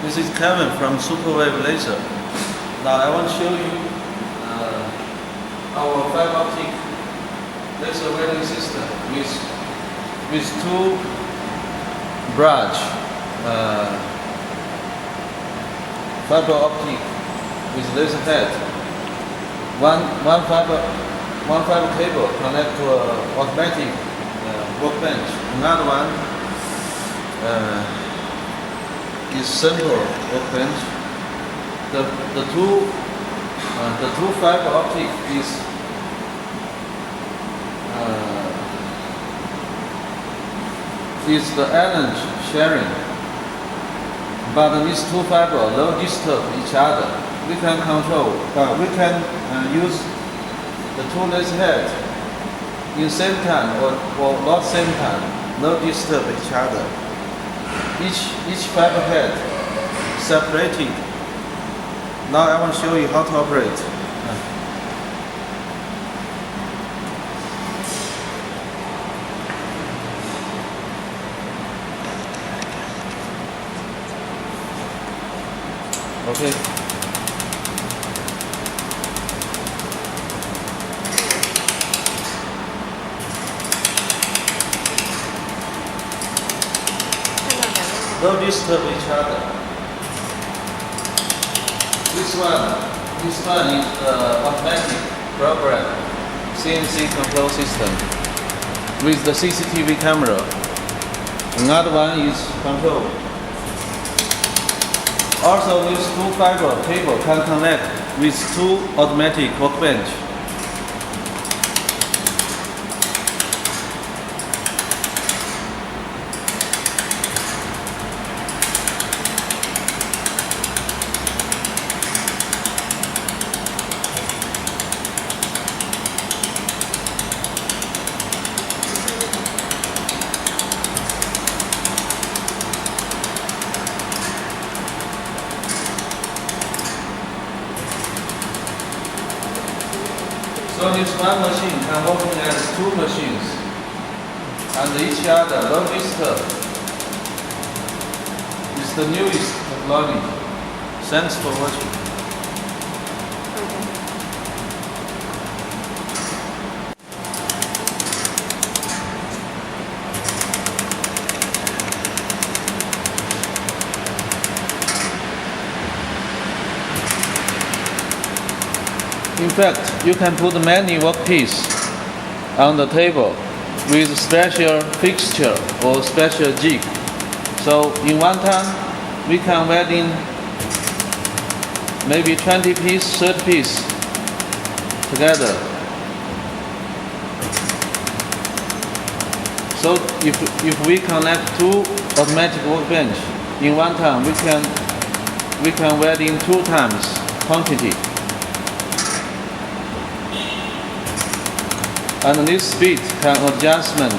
This is Kevin from Superwave Laser. Now I want to show you our fiber optic laser welding system with two branch fiber optic with laser head. One fiber cable connect to an automatic workbench. Another one is simple workbench. The two fiber optic is the Allen sharing, but these two fibers don't disturb each other. We can control, we can use the two laser heads in same time or not same time, no disturb each other. Each fiber head separated. Now I want to show you how to operate. Okay. Don't disturb each other. This one is the automatic program CNC control system with the CCTV camera. Another one is control. Also, this two fiber cable can connect with two automatic workbench. So this one machine can work as two machines and each other no disturb. It's the newest technology. Thanks for watching. In fact, you can put many workpieces on the table with special fixture or special jig. So in one time, we can weld in maybe 20 pieces, 30 pieces together. So if we connect two automatic workbench in one time, we can weld in 2 times quantity. And this speed can adjustment